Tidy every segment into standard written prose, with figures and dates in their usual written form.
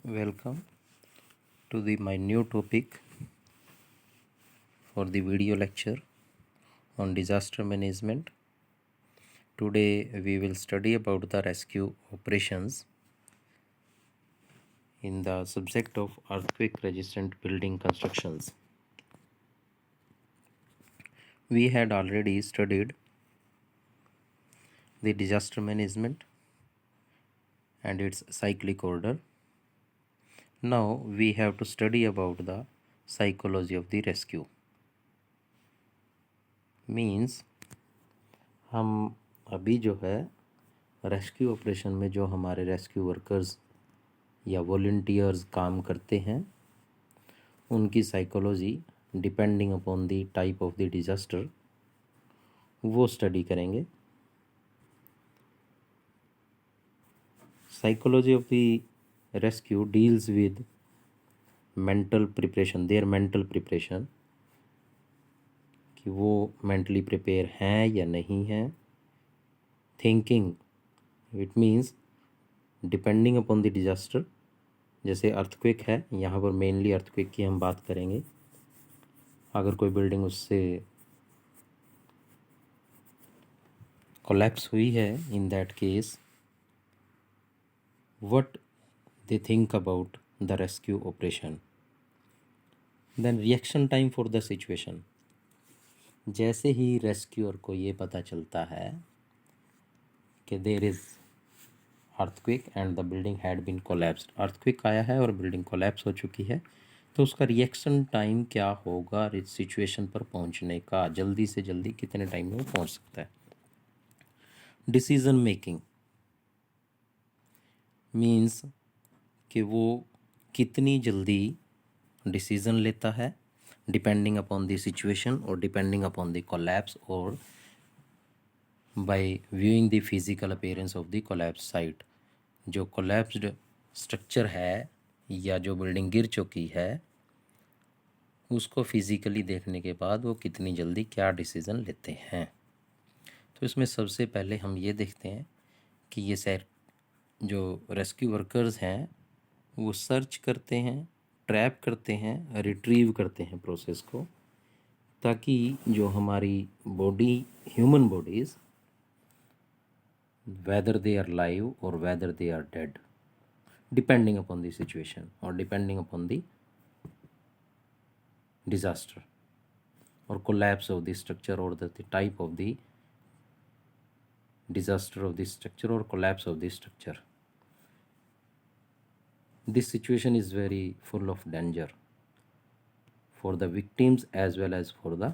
Welcome to my new topic for the video lecture on disaster management. Today we will study about the rescue operations in the subject of earthquake resistant building constructions. We had already studied the disaster management and its cyclic order. Now we have to study about the psychology of the rescue. Means हम अभी जो है rescue operation में जो हमारे rescue workers या volunteers काम करते हैं उनकी psychology depending upon the type of the disaster वो स्टडी करेंगे. Psychology of the rescue deals with mental preparation, their mental preparation, कि वो मेंटली प्रिपेयर हैं या नहीं हैं. Thinking, it means depending upon the disaster. जैसे अर्थक्वेक है, यहाँ पर मेनली अर्थक्वेक की हम बात करेंगे. अगर कोई बिल्डिंग उससे कोलैप्स हुई है, in that case what they think about the rescue operation. Then reaction time for the situation. जैसे ही रेस्क्यूअर को ये पता चलता है कि there is earthquake and the building had been collapsed, earthquake आया है और बिल्डिंग कोलैप्स हो चुकी है, तो उसका रिएक्शन टाइम क्या होगा इस सिचुएशन पर पहुंचने का, जल्दी से जल्दी कितने टाइम में वो पहुंच सकता है. डिसीजन मेकिंग मीन्स कि वो कितनी जल्दी डिसीजन लेता है डिपेंडिंग अपॉन द सिचुएशन और डिपेंडिंग अपॉन द कोलैप्स और by viewing the physical appearance of the collapse site. जो कोलैप्स्ड स्ट्रक्चर है या जो बिल्डिंग गिर चुकी है उसको फिजिकली देखने के बाद वो कितनी जल्दी क्या डिसीज़न लेते हैं. तो इसमें सबसे पहले हम ये देखते हैं कि ये जो रेस्क्यू वर्कर्स हैं वो सर्च करते हैं, ट्रैप करते हैं, रिट्रीव करते हैं प्रोसेस को, ताकि जो हमारी body, human bodies, whether they are live or whether they are dead, depending upon the situation or depending upon the disaster or collapse of the structure or the type of the disaster of the structure or collapse of the structure. This situation is very full of danger for the victims as well as for the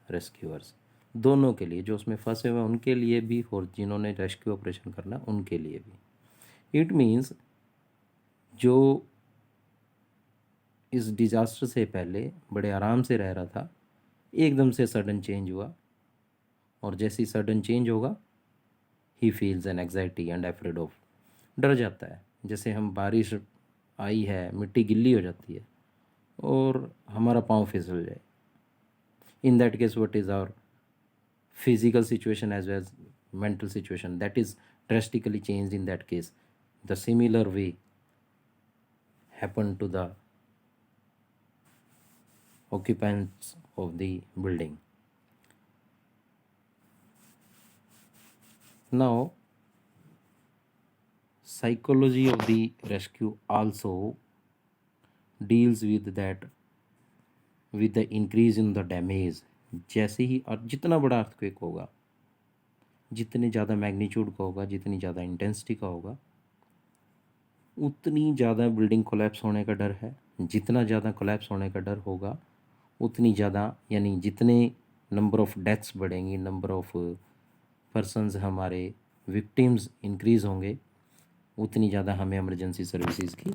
rescuers. दोनों के लिए, जो उसमें फंसे हुए उनके लिए भी और जिन्होंने रेस्क्यू ऑपरेशन करना उनके लिए भी. इट मीन्स जो इस डिज़ास्टर से पहले बड़े आराम से रह रहा था, एकदम से सडन चेंज हुआ, और जैसे ही सडन चेंज होगा ही feels an anxiety and afraid of, डर जाता है. जैसे हम बारिश आई है, मिट्टी गिल्ली हो जाती है और हमारा पाँव फिसल जाए. In that case what is our physical situation as well as mental situation, that is drastically changed. In that case, the similar way happened to the occupants of the building. Now, psychology of the rescue also deals with that, with the increase in the damage. जैसे ही और जितना बड़ा earthquake होगा, जितने ज़्यादा magnitude का होगा, जितनी ज़्यादा इंटेंसिटी का होगा, उतनी ज़्यादा बिल्डिंग कोलैप्स होने का डर है. जितना ज़्यादा कोलैप्स होने का डर होगा उतनी ज़्यादा, यानी जितने नंबर ऑफ डेथ्स बढ़ेंगी, नंबर ऑफ पर्सन्स, हमारे विक्टिम्स इंक्रीज़ होंगे, उतनी ज़्यादा हमें एमरजेंसी सर्विसेज की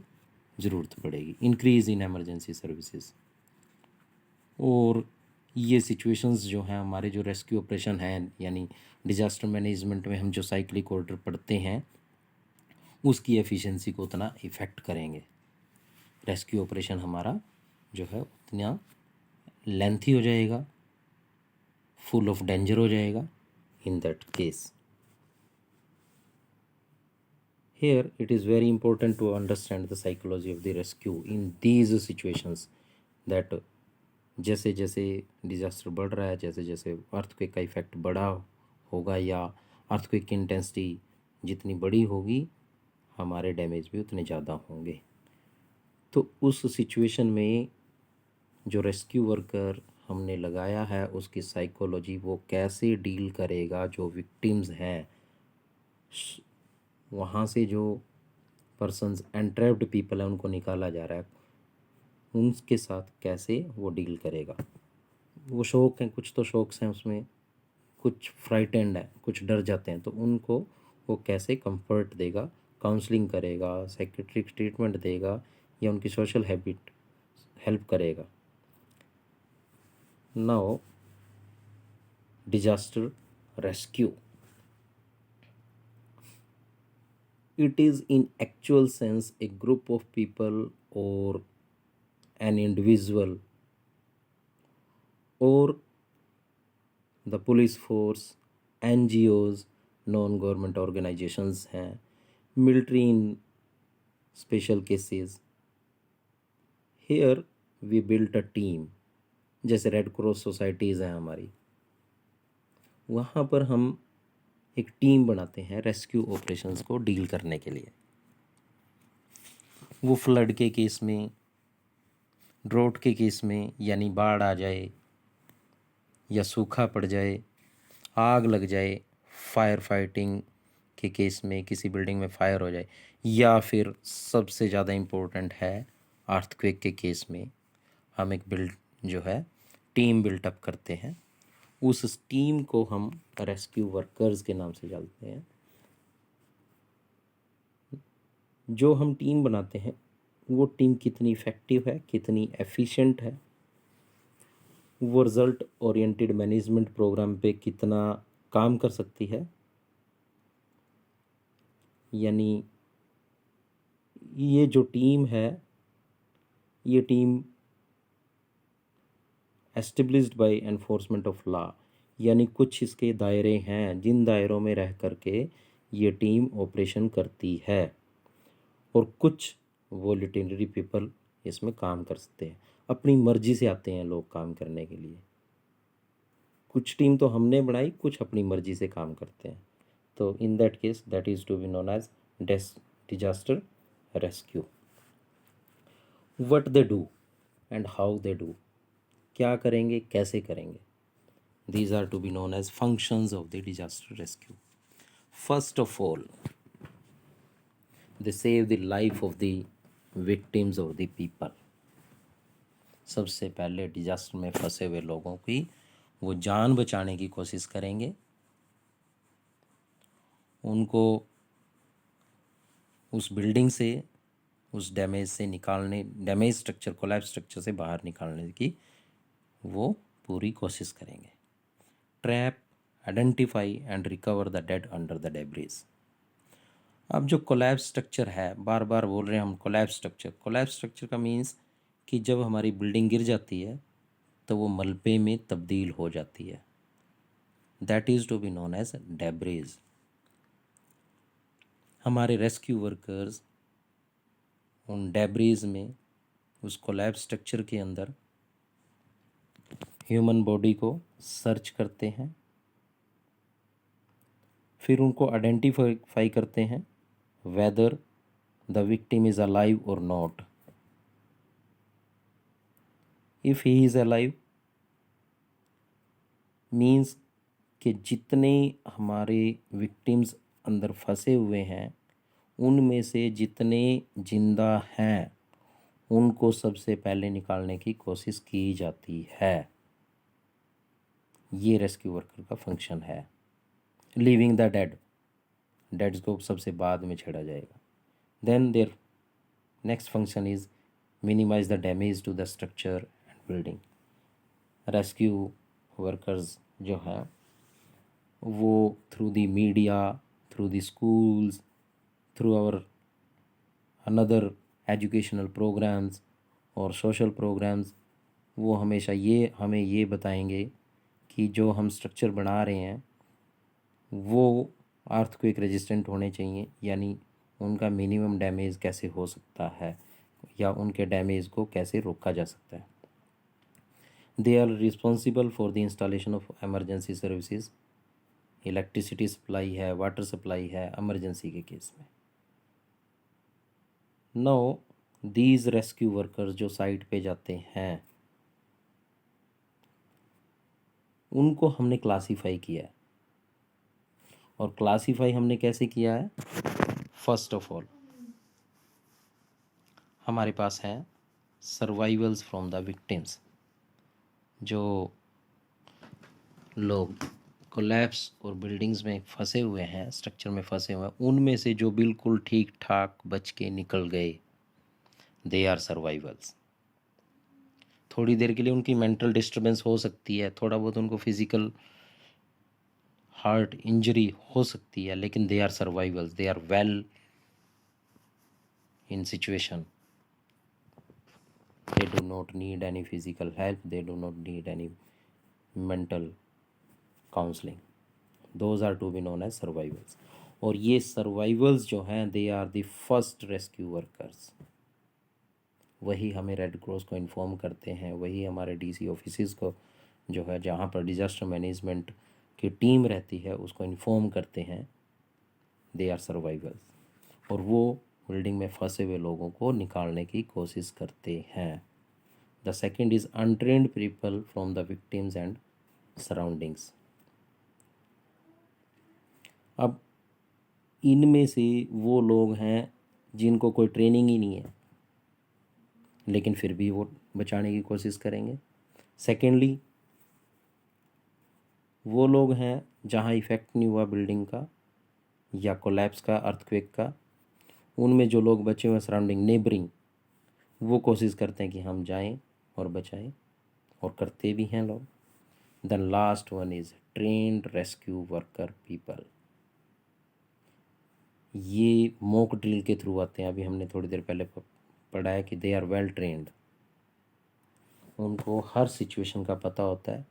ज़रूरत पड़ेगी. Increase in emergency services. और ये सिचुएशंस जो हैं, हमारे जो रेस्क्यू ऑपरेशन हैं, यानी डिज़ास्टर मैनेजमेंट में हम जो साइक्लिक ऑर्डर पढ़ते हैं, उसकी एफिशिएंसी को उतना इफ़ेक्ट करेंगे. रेस्क्यू ऑपरेशन हमारा जो है उतना लेंथी हो जाएगा, फुल ऑफ डेंजर हो जाएगा. इन that case Here it is very important to understand the psychology of the rescue in these situations, that जैसे जैसे डिज़ास्टर बढ़ रहा है, जैसे जैसे अर्थक्वेक का इफ़ेक्ट बड़ा होगा या अर्थक्वेक की इंटेंसिटी जितनी बड़ी होगी, हमारे डैमेज भी उतने ज़्यादा होंगे। तो उस सिचुएशन में जो रेस्क्यू वर्कर हमने लगाया है, उसकी साइकोलॉजी, वो कैसे डील करेगा, जो विक्टिम्स हैं, वहाँ से जो पर्सन्स एंट्रैप्ड पीपल हैं उनको निकाला जा रहा है, उनके साथ कैसे वो डील करेगा। वो शौक हैं, कुछ तो शौक्स हैं उसमें, कुछ फ्राइटेंड है, कुछ डर जाते हैं, तो उनको वो कैसे कंफर्ट देगा, काउंसलिंग करेगा, साइकेट्रिक ट्रीटमेंट देगा या उनकी सोशल हैबिट हेल्प करेगा। Now disaster rescue, it is in actual sense a group of people or an individual or the police force, NGOs, non government organisations हैं, military in special cases. Here we built a team, जैसे red cross societies हैं हमारी, वहाँ पर हम एक team बनाते हैं रेस्क्यू ऑपरेशंस को डील करने के लिए। वो फ्लड के केस में, ड्रोट के केस में, यानी बाढ़ आ जाए या सूखा पड़ जाए, आग लग जाए, फायर फाइटिंग के केस में किसी बिल्डिंग में फायर हो जाए, या फिर सबसे ज़्यादा इम्पोर्टेंट है अर्थक्वेक के केस में, हम एक जो है टीम बिल्टअप करते हैं। उस टीम को हम रेस्क्यू वर्कर्स के नाम से जानते हैं। जो हम टीम बनाते हैं वो टीम कितनी इफ़ेक्टिव है, कितनी एफिशिएंट है, वो रिज़ल्ट ओरिएंटेड मैनेजमेंट प्रोग्राम पे कितना काम कर सकती है, यानी ये जो टीम है, ये team established by enforcement of law, यानी कुछ इसके दायरे हैं जिन दायरों में रह करके ये टीम ऑपरेशन करती है, और कुछ वॉलंटरी पीपल इसमें काम कर सकते हैं। अपनी मर्जी से आते हैं लोग काम करने के लिए। कुछ टीम तो हमने बनाई, कुछ अपनी मर्जी से काम करते हैं। तो in that case that is to be known as disaster rescue. What they do and how they do, क्या करेंगे, कैसे करेंगे, these are to be known as functions of the disaster rescue. First of all, they save the life of the victims or the people. सबसे पहले disaster में फंसे हुए लोगों की वो जान बचाने की कोशिश करेंगे, उनको उस बिल्डिंग से, उस डैमेज से निकालने, डैमेज स्ट्रक्चर, कोलैप्स स्ट्रक्चर से बाहर निकालने की वो पूरी कोशिश करेंगे। Trap, identify and recover the dead under the debris. अब जो कोलैप्स स्ट्रक्चर है, बार बार बोल रहे हैं हम कोलैप्स स्ट्रक्चर। कोलैप्स स्ट्रक्चर का मीन्स कि जब हमारी बिल्डिंग गिर जाती है तो वो मलबे में तब्दील हो जाती है। That is to be known as debris. हमारे रेस्क्यू वर्कर्स उन डेब्रिज में, उस कोलैप्स स्ट्रक्चर के अंदर ह्यूमन बॉडी को सर्च करते हैं, फिर उनको आइडेंटिफाई करते हैं whether the victim is alive और not. If he is alive means कि जितने हमारे विक्टिम्स अंदर फंसे हुए हैं उनमें से जितने जिंदा हैं उनको सबसे पहले निकालने की कोशिश की जाती है। ये रेस्क्यू वर्कर का फंक्शन है। लीविंग द डेड्स को सबसे बाद में छेड़ा जाएगा। Then their next function is minimise the damage to the structure and building. Rescue workers जो हैं वो through the media, through the schools, through our another educational programs और सोशल प्रोग्राम्स, वो हमेशा हमें ये बताएंगे कि जो हम स्ट्रक्चर बना रहे हैं वो अर्थक्वेक रेजिस्टेंट होने चाहिए, यानी उनका मिनिमम डैमेज कैसे हो सकता है या उनके डैमेज को कैसे रोका जा सकता है। They are responsible for the installation of emergency services, electricity supply है, वाटर सप्लाई है एमरजेंसी के केस में। नो दीज रेस्क्यू वर्कर्स जो साइट पे जाते हैं उनको हमने क्लासीफाई किया है, और क्लासीफाई हमने कैसे किया है। फर्स्ट ऑफ ऑल हमारे पास है सर्वाइवल्स फ्रॉम द विक्टिम्स, जो लोग कोलैप्स और बिल्डिंग्स में फंसे हुए हैं, स्ट्रक्चर में फंसे हुए हैं, उनमें से जो बिल्कुल ठीक ठाक बच के निकल गए, दे आर सर्वाइवल्स। थोड़ी देर के लिए उनकी मेंटल डिस्टर्बेंस हो सकती है, थोड़ा बहुत उनको फिजिकल हार्ट इंजरी हो सकती है, लेकिन they are survivals, they are well in situation, they do not need any physical help, they do not need any mental counseling, those are to be known as survivals। और ये survivals जो हैं they are the first rescue workers. वही हमें red cross को inform करते हैं, वही हमारे डीसी ऑफिसेस को जो है जहाँ पर डिजास्टर मैनेजमेंट की टीम रहती है उसको इन्फॉर्म करते हैं, दे आर सर्वाइवल्स। और वो बिल्डिंग में फंसे हुए लोगों को निकालने की कोशिश करते हैं। The second is untrained people from the victims and surroundings. अब इनमें से वो लोग हैं जिनको कोई ट्रेनिंग ही नहीं है, लेकिन फिर भी वो बचाने की कोशिश करेंगे। सेकेंडली वो लोग हैं जहाँ इफ़ेक्ट नहीं हुआ बिल्डिंग का या कोलैप्स का, अर्थक्वेक का, उनमें जो लोग बचे हुए सराउंडिंग नेबरिंग, वो कोशिश करते हैं कि हम जाएं और बचाएं, और करते भी हैं लोग। The last one is trend rescue worker people. ये मॉक ड्रिल के थ्रू आते हैं, अभी हमने थोड़ी देर पहले पढ़ा है कि दे आर वेल ट्रेंड, उनको हर सिचुएशन का पता होता है।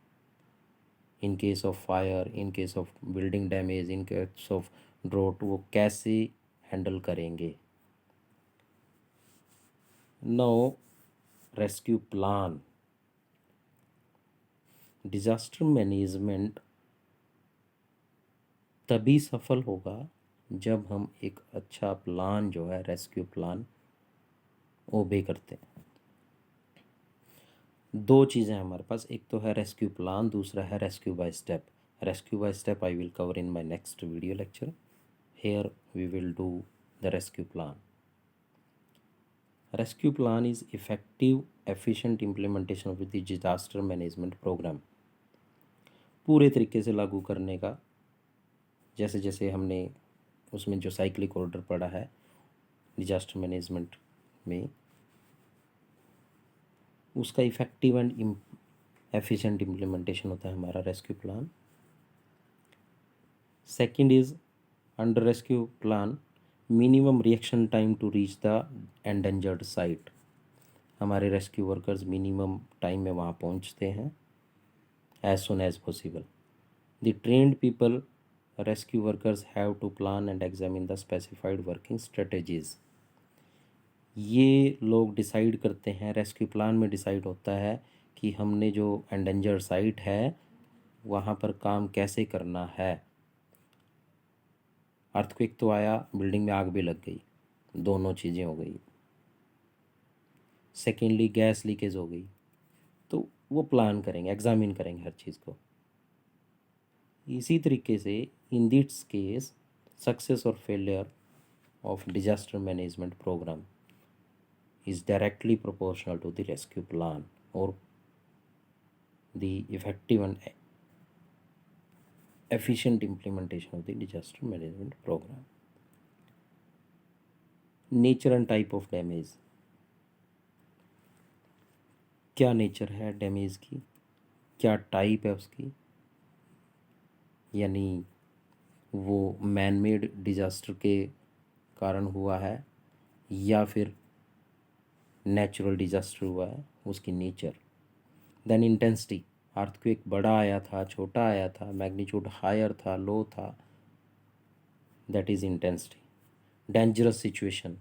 In case of fire, in case of building damage, in case of drought, वो कैसे हैंडल करेंगे। No rescue plan. Disaster management तभी सफल होगा जब हम एक अच्छा प्लान जो है रेस्क्यू प्लान ओबे करते हैं। दो चीज़ें हमारे पास, एक तो है रेस्क्यू प्लान, दूसरा है rescue by step. Rescue by step I will cover in my next video lecture. Here we will do the rescue plan. Rescue plan is effective, efficient implementation of the disaster management program। पूरे तरीके से लागू करने का, जैसे जैसे हमने उसमें जो साइक्लिक ऑर्डर पढ़ा है डिजास्टर मैनेजमेंट में, उसका इफ़ेक्टिव एंड एफिशिएंट इम्प्लीमेंटेशन होता है हमारा rescue plan. Second is under rescue plan minimum reaction time to reach the endangered site. हमारे रेस्क्यू वर्कर्स मिनिमम टाइम में वहाँ पहुँचते हैं, as soon as possible. The trained people rescue workers have to plan and examine the specified working strategies. ये लोग decide करते हैं, rescue plan में डिसाइड होता है कि हमने जो एंडेंजर्ड साइट है वहाँ पर काम कैसे करना है। अर्थक्वेक तो आया, बिल्डिंग में आग भी लग गई, दोनों चीज़ें हो गई। सेकेंडली गैस लीकेज हो गई, तो वो प्लान करेंगे, एग्जामिन करेंगे हर चीज़ को। इसी तरीके से इन दिस केस सक्सेस और failure of disaster management program is directly proportional to the rescue plan or the effective and efficient implementation of the disaster management program. Nature and type of damage। क्या nature है damage की, क्या type है उसकी, यानी वो man made disaster के कारण हुआ है या फिर नेचुरल डिजास्टर हुआ है, उसकी नेचर। देन इंटेंसिटी, अर्थक्वेक बड़ा आया था, छोटा आया था, मैग्नीट्यूड हायर था, लो था, that is intensity. Dangerous situation,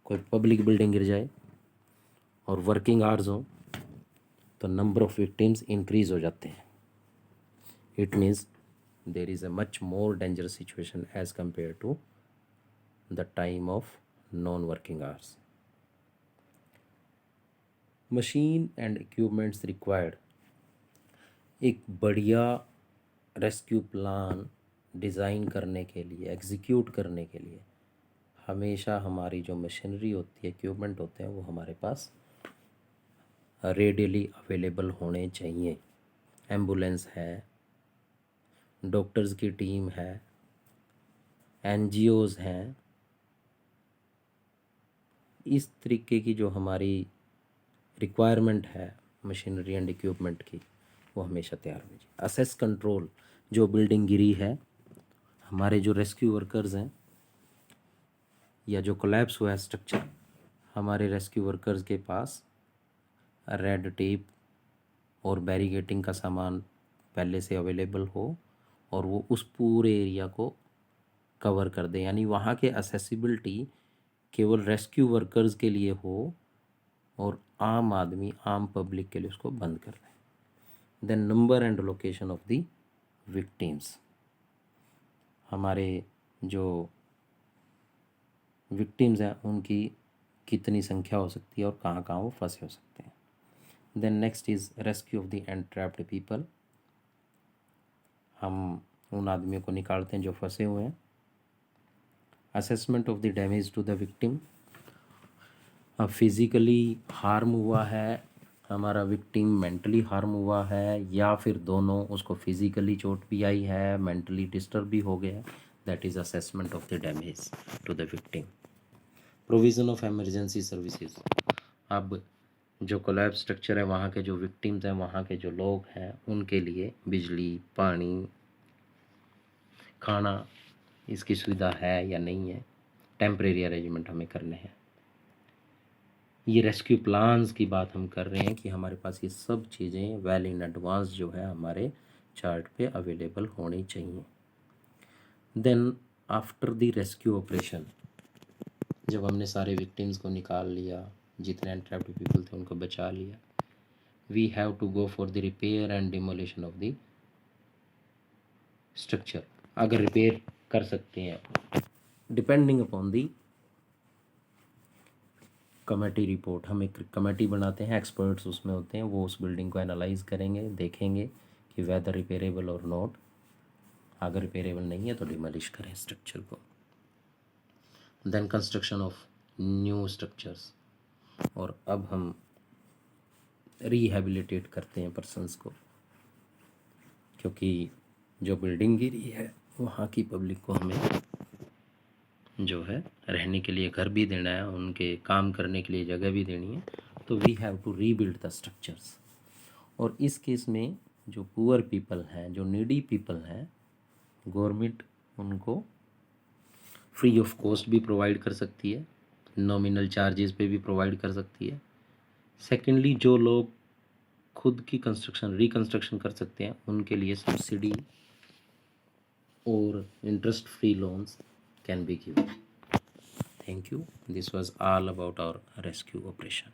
कोई पब्लिक बिल्डिंग गिर जाए और वर्किंग आवर्स हो तो नंबर ऑफ विक्टिम्स इंक्रीज हो जाते हैं. It means there is a much more dangerous situation as compare to the time of non working hours. Machine and equipments required. एक बढ़िया रेस्क्यू प्लान डिज़ाइन करने के लिए, एग्जीक्यूट करने के लिए हमेशा हमारी जो मशीनरी होती है, इक्विपमेंट होते हैं, वो हमारे पास रेडिली अवेलेबल होने चाहिए. एम्बुलेंस है, डॉक्टर्स की टीम है, एनजीओज़ हैं. इस तरीके की जो हमारी रिक्वायरमेंट है मशीनरी एंड इक्विपमेंट की, वो हमेशा तैयार होनी चाहिए. Assess control. जो बिल्डिंग गिरी है, हमारे जो रेस्क्यू वर्कर्स हैं या जो कोलैप्स हुआ है स्ट्रक्चर, हमारे रेस्क्यू वर्कर्स के पास रेड टेप और बैरिकेटिंग का सामान पहले से अवेलेबल हो और वो उस पूरे एरिया को कवर कर दे. यानी वहाँ के असेसिबिलिटी केवल रेस्क्यू वर्कर्स के लिए हो और आम आदमी, आम पब्लिक के लिए उसको बंद कर दें. Then number and location of the victims. हमारे जो विक्टिम्स हैं उनकी कितनी संख्या हो सकती है और कहाँ कहाँ वो फंसे हो सकते हैं. Then next is rescue of the entrapped people. हम उन आदमियों को निकालते हैं जो फंसे हुए हैं. Assessment of the damage to the victim. Physically harm हुआ है हमारा विक्टिम, मेंटली हार्म हुआ है, या फिर दोनों, उसको फिज़िकली चोट भी आई है, मेंटली डिस्टर्ब भी हो गया है. That is assessment of the damage to the victim. Provision of emergency services. अब जो कोलैप्स स्ट्रक्चर है, वहाँ के जो विक्टिम्स हैं, वहाँ के जो लोग हैं, उनके लिए बिजली, पानी, खाना, इसकी सुविधा है या नहीं है, टेम्परेरी अरेंजमेंट हमें करने हैं. ये रेस्क्यू प्लान्स की बात हम कर रहे हैं कि हमारे पास ये सब चीज़ें वेल इन एडवांस जो है हमारे चार्ट पे अवेलेबल होनी चाहिए. Then after the rescue operation, जब हमने सारे विक्टिम्स को निकाल लिया, जितने एंट्रैप्ड पीपल थे उनको बचा लिया, we have to go for the repair and demolition of the structure. अगर रिपेयर कर सकते हैं, depending upon the committee report. हम एक कमेटी बनाते हैं, एक्सपर्ट्स उसमें होते हैं, वो उस बिल्डिंग को एनालाइज करेंगे, देखेंगे कि वेदर रिपेयरेबल और नॉट. अगर रिपेयरेबल नहीं है तो डिमोलिश करें स्ट्रक्चर को. Then construction of new structures. और अब हम रिहेबिलिटेट करते हैं पर्सनस को, क्योंकि जो बिल्डिंग गिरी है वहाँ की पब्लिक को हमें जो है रहने के लिए घर भी देना है, उनके काम करने के लिए जगह भी देनी है. तो we have to rebuild the structures. और इस केस में जो पुअर पीपल हैं, जो नीडी पीपल हैं, गवर्नमेंट उनको फ्री ऑफ कॉस्ट भी प्रोवाइड कर सकती है, नॉमिनल चार्जेस पे भी प्रोवाइड कर सकती है. सेकेंडली, जो लोग खुद की कंस्ट्रक्शन, रिकंस्ट्रक्शन कर सकते हैं, उनके लिए सब्सिडी और interest free loans can be given. Thank you. This was all about our rescue operation.